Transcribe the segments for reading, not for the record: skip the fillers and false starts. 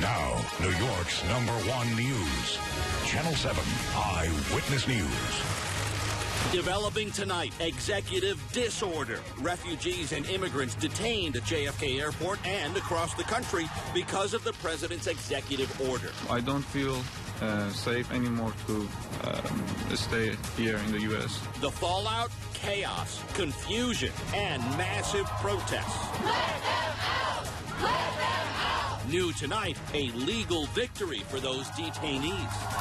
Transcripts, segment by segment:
Now, New York's #1 news. Channel 7 Eyewitness News. Developing tonight, executive disorder. Refugees and immigrants detained at JFK Airport and across the country because of the president's executive order. I don't feel safe anymore to stay here in the U.S. The fallout, chaos, confusion, and massive protests. Let them out! Let them out! New tonight, a legal victory for those detainees.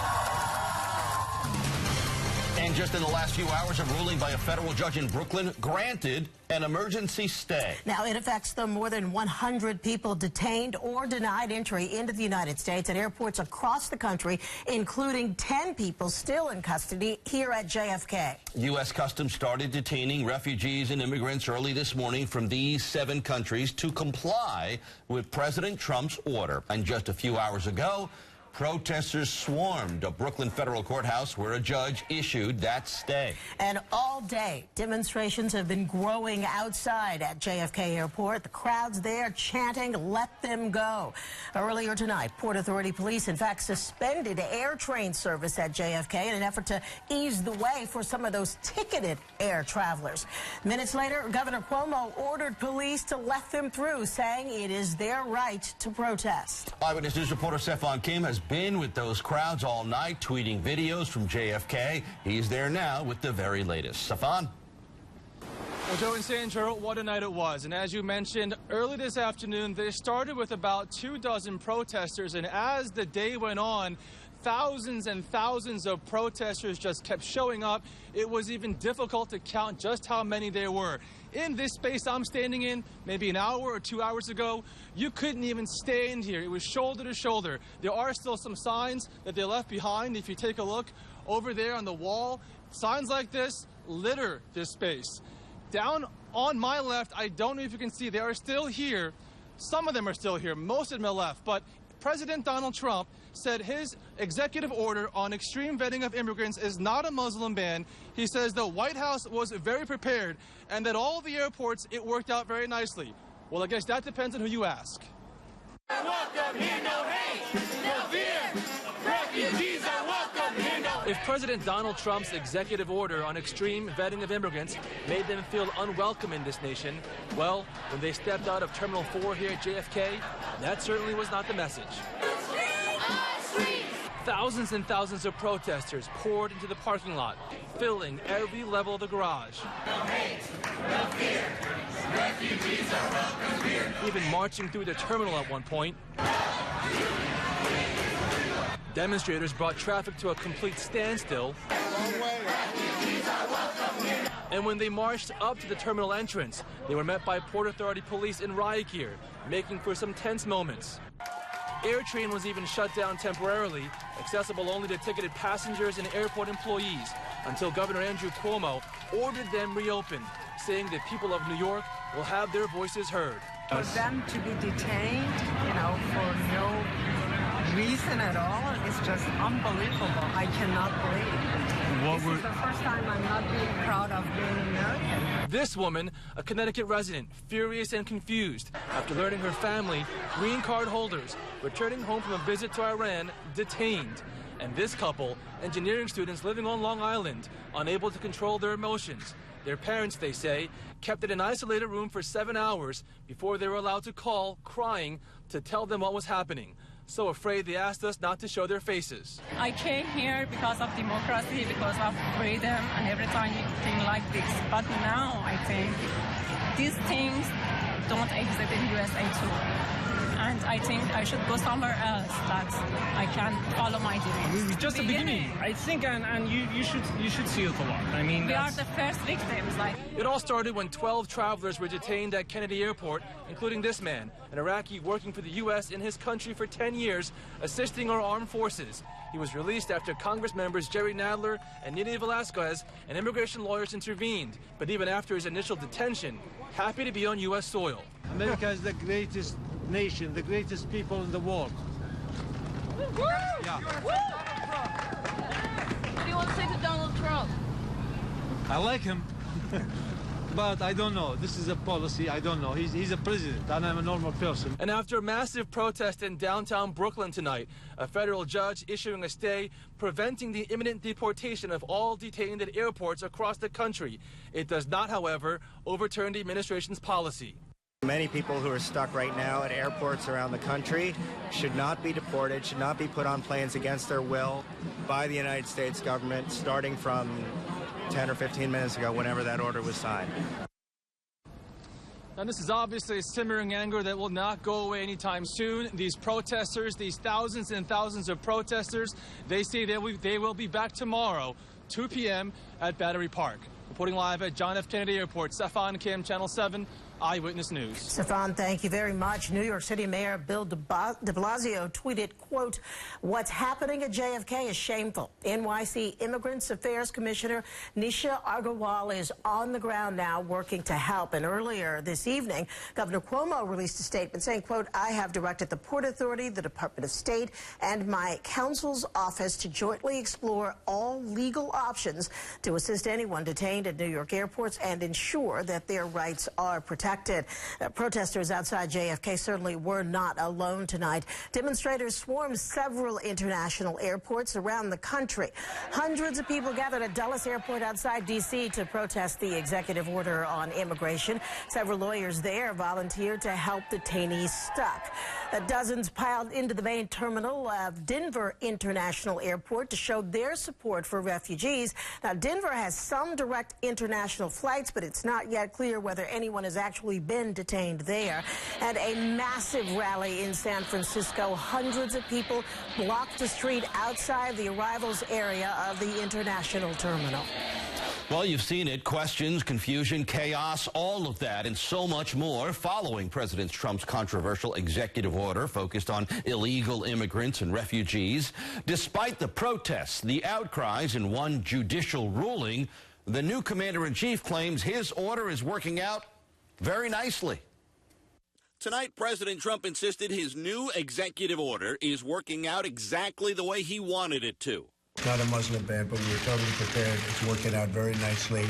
And just in the last few hours, a ruling by a federal judge in Brooklyn granted an emergency stay. Now, it affects the more than 100 people detained or denied entry into the United States at airports across the country, including 10 people still in custody here at JFK. U.S. Customs started detaining refugees and immigrants early this morning from these 7 countries to comply with President Trump's order. And just a few hours ago, protesters swarmed a Brooklyn federal courthouse where a judge issued that stay. And all day, demonstrations have been growing outside at JFK Airport. The crowds there chanting, "Let them go." Earlier tonight, Port Authority police, in fact, suspended air train service at JFK in an effort to ease the way for some of those ticketed air travelers. Minutes later, Governor Cuomo ordered police to let them through, saying it is their right to protest. Eyewitness News reporter Stefan Kim has been with those crowds all night, tweeting videos from JFK. He's there now with the very latest. Stefan? Well, Joe and Sandra, what a night it was. And as you mentioned, early this afternoon, they started with about 24 protesters. And as the day went on, thousands and thousands of protesters just kept showing up. It was even difficult to count just how many there were. In this space I'm standing in, maybe an hour or 2 hours ago, you couldn't even stand here. It was shoulder to shoulder. There are still some signs that they left behind. If you take a look over there on the wall, signs like this litter this space. Down on my left, I don't know if you can see, they are still here. Some of them are still here. Most of them are left. But President Donald Trump said his executive order on extreme vetting of immigrants is not a Muslim ban. He says the White House was very prepared and that all the airports, it worked out very nicely. Well, I guess that depends on who you ask. Welcome here, no hate, no fear. Refugees are welcome here, no If President Donald Trump's executive order on extreme vetting of immigrants made them feel unwelcome in this nation, well, when they stepped out of Terminal 4 here at JFK, that certainly was not the message. Thousands and thousands of protesters poured into the parking lot, filling every level of the garage. No hate, no fear. Refugees are welcome here. Even marching through the terminal at one point. Demonstrators brought traffic to a complete standstill. And when they marched up to the terminal entrance, they were met by Port Authority police in riot gear, making for some tense moments. AirTrain was even shut down temporarily, accessible only to ticketed passengers and airport employees, until Governor Andrew Cuomo ordered them reopened, saying that people of New York will have their voices heard. For them to be detained, for no reason at all, is just unbelievable. I cannot believe it. This is the first time I'm not being proud of being American. This woman, a Connecticut resident, furious and confused after learning her family, green card holders, returning home from a visit to Iran, detained. And this couple, engineering students living on Long Island, unable to control their emotions. Their parents, they say, kept in an isolated room for 7 hours before they were allowed to call, crying, to tell them what was happening. So afraid they asked us not to show their faces. I came here because of democracy, because of freedom and everything like this. But now I think these things don't exist in USA too. And I think I should go somewhere else that I can follow my dreams. Just the beginning, I think, and you should see it a lot. I mean, we are the first victims. It all started when 12 travelers were detained at Kennedy Airport, including this man, an Iraqi working for the U.S. in his country for 10 years, assisting our armed forces. He was released after Congress members Jerry Nadler and Nina Velasquez and immigration lawyers intervened. But even after his initial detention, happy to be on U.S. soil. America is the greatest nation, the greatest people in the world. Woo! Yeah. Woo! What do you want to say to Donald Trump? I like him. But I don't know. This is a policy. I don't know. He's a president, and I'm a normal person. And after a massive protest in downtown Brooklyn tonight, a federal judge issuing a stay preventing the imminent deportation of all detained at airports across the country. It does not, however, overturn the administration's policy. Many people who are stuck right now at airports around the country should not be deported, should not be put on planes against their will by the United States government, starting from 10 or 15 minutes ago, whenever that order was signed. And this is obviously a simmering anger that will not go away anytime soon. These protesters, these thousands and thousands of protesters, they say they will be back tomorrow, 2 p.m. at Battery Park. Reporting live at John F. Kennedy Airport, Stefan Kim, Channel 7. Eyewitness News. Stefan, thank you very much. New York City Mayor Bill de Blasio tweeted, quote, "What's happening at JFK is shameful. NYC Immigrants Affairs Commissioner Nisha Agarwal is on the ground now working to help." And earlier this evening, Governor Cuomo released a statement saying, quote, "I have directed the Port Authority, the Department of State, and my counsel's office to jointly explore all legal options to assist anyone detained at New York airports and ensure that their rights are protected." Protesters outside JFK certainly were not alone tonight. Demonstrators swarmed several international airports around the country. Hundreds of people gathered at Dulles Airport outside D.C. to protest the executive order on immigration. Several lawyers there volunteered to help detainees stuck. Dozens piled into the main terminal of Denver International Airport to show their support for refugees. Now, Denver has some direct international flights, but it's not yet clear whether anyone has actually been detained there. And a massive rally in San Francisco. Hundreds of people blocked the street outside the arrivals area of the international terminal. Well, you've seen it. Questions, confusion, chaos, all of that and so much more following President Trump's controversial executive order focused on illegal immigrants and refugees. Despite the protests, the outcries, and one judicial ruling, the new commander-in-chief claims his order is working out very nicely. Tonight, President Trump insisted his new executive order is working out exactly the way he wanted it to. It's not a Muslim ban, but we were totally prepared. It's working out very nicely.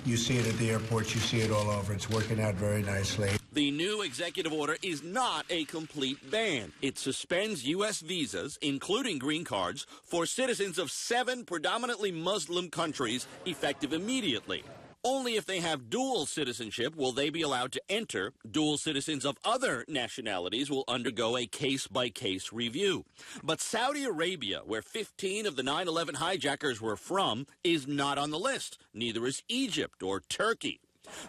You see it at the airports. You see it all over. It's working out very nicely. The new executive order is not a complete ban. It suspends U.S. visas, including green cards, for citizens of 7 predominantly Muslim countries, effective immediately. Only if they have dual citizenship will they be allowed to enter. Dual citizens of other nationalities will undergo a case-by-case review. But Saudi Arabia, where 15 of the 9/11 hijackers were from, is not on the list. Neither is Egypt or Turkey.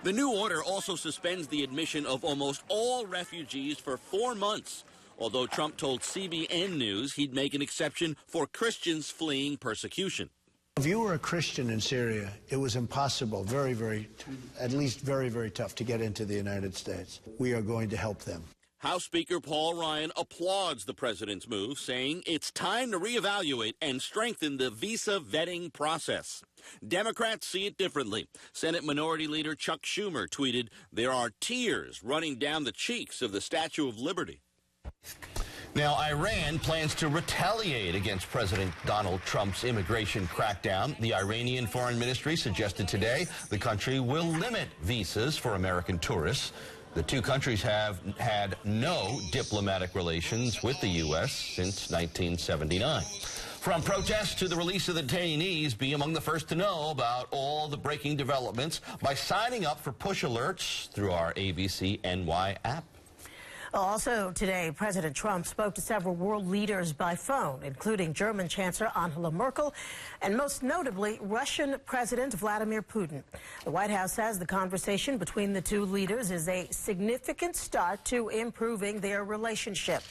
The new order also suspends the admission of almost all refugees for 4 months, although Trump told CBN News he'd make an exception for Christians fleeing persecution. If you were a Christian in Syria, it was impossible, at least very tough to get into the United States. We are going to help them. House Speaker Paul Ryan applauds the president's move, saying it's time to reevaluate and strengthen the visa vetting process. Democrats see it differently. Senate Minority Leader Chuck Schumer tweeted, "There are tears running down the cheeks of the Statue of Liberty." Now, Iran plans to retaliate against President Donald Trump's immigration crackdown. The Iranian Foreign Ministry suggested today the country will limit visas for American tourists. The two countries have had no diplomatic relations with the U.S. since 1979. From protests to the release of the detainees, be among the first to know about all the breaking developments by signing up for push alerts through our ABC NY app. Also today, President Trump spoke to several world leaders by phone, including German Chancellor Angela Merkel and most notably Russian President Vladimir Putin. The White House says the conversation between the two leaders is a significant start to improving their relationship.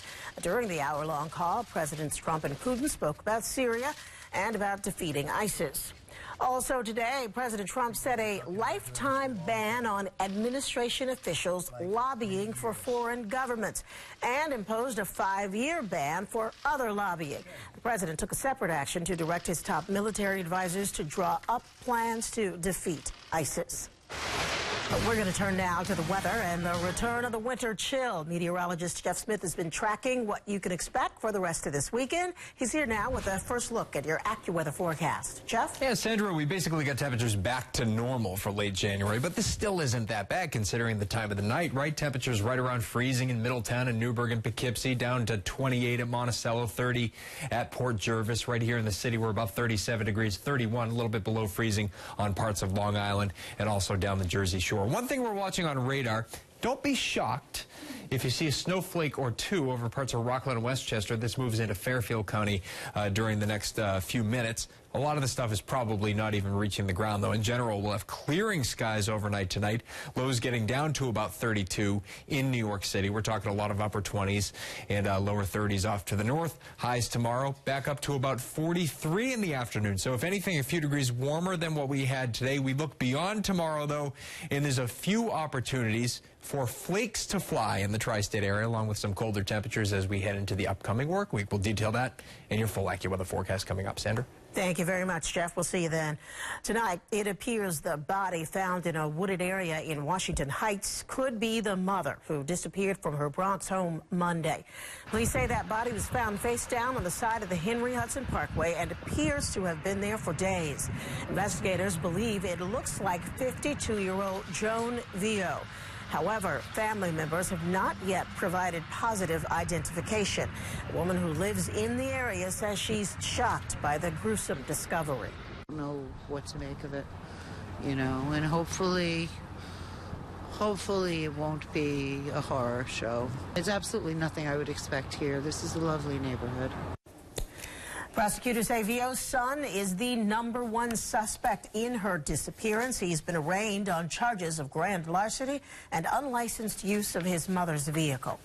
During the hour-long call, Presidents Trump and Putin spoke about Syria and about defeating ISIS. Also today, President Trump set a lifetime ban on administration officials lobbying for foreign governments and imposed a 5-year ban for other lobbying. The president took a separate action to direct his top military advisors to draw up plans to defeat ISIS. We're going to turn now to the weather and the return of the winter chill. Meteorologist Jeff Smith has been tracking what you can expect for the rest of this weekend. He's here now with a first look at your AccuWeather forecast. Jeff? Yeah, Sandra, we basically got temperatures back to normal for late January, but this still isn't that bad considering the time of the night, right? Temperatures right around freezing in Middletown and Newburgh and Poughkeepsie, down to 28 at Monticello, 30 at Port Jervis. Right here in the city, we're about 37 degrees, 31, a little bit below freezing on parts of Long Island and also down the Jersey Shore. One thing we're watching on radar, don't be shocked if you see a snowflake or two over parts of Rockland and Westchester. This moves into Fairfield County during the next few minutes. A lot of the stuff is probably not even reaching the ground, though. In general, we'll have clearing skies overnight tonight. Lows getting down to about 32 in New York City. We're talking a lot of upper 20s and lower 30s off to the north. Highs tomorrow back up to about 43 in the afternoon. So if anything, a few degrees warmer than what we had today. We look beyond tomorrow, though, and there's a few opportunities for flakes to fly in the tri-state area, along with some colder temperatures as we head into the upcoming work week. We'll detail that in your full AccuWeather forecast coming up. Sandra? Thank you very much, Jeff. We'll see you then. Tonight, it appears the body found in a wooded area in Washington Heights could be the mother who disappeared from her Bronx home Monday. Police say that body was found face down on the side of the Henry Hudson Parkway and appears to have been there for days. Investigators believe it looks like 52-year-old Joan Vio. However, family members have not yet provided positive identification. A woman who lives in the area says she's shocked by the gruesome discovery. I don't know what to make of it, you know, and hopefully it won't be a horror show. It's absolutely nothing I would expect here. This is a lovely neighborhood. Prosecutors say Vio's son is the #1 suspect in her disappearance. He's been arraigned on charges of grand larceny and unlicensed use of his mother's vehicle.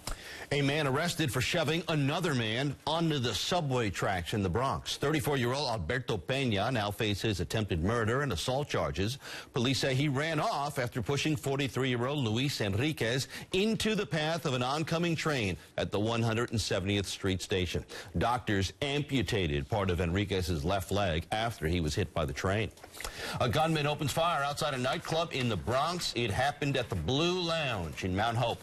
A man arrested for shoving another man onto the subway tracks in the Bronx. 34-year-old Alberto Peña now faces attempted murder and assault charges. Police say he ran off after pushing 43-year-old Luis Enriquez into the path of an oncoming train at the 170th Street station. Doctors amputated part of Enriquez's left leg after he was hit by the train. A gunman opens fire outside a nightclub in the Bronx. It happened at the Blue Lounge in Mount Hope.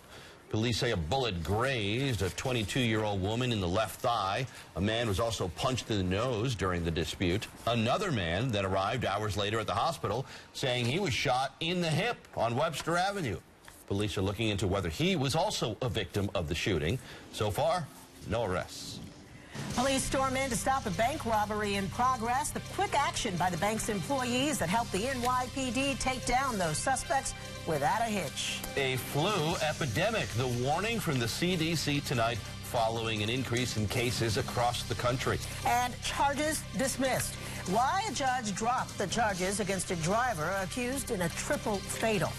Police say a bullet grazed a 22-year-old woman in the left thigh. A man was also punched in the nose during the dispute. Another man then arrived hours later at the hospital saying he was shot in the hip on Webster Avenue. Police are looking into whether he was also a victim of the shooting. So far, no arrests. Police storm in to stop a bank robbery in progress. The quick action by the bank's employees that helped the NYPD take down those suspects without a hitch. A flu epidemic. The warning from the CDC tonight following an increase in cases across the country. And charges dismissed. Why a judge dropped the charges against a driver accused in a triple fatal.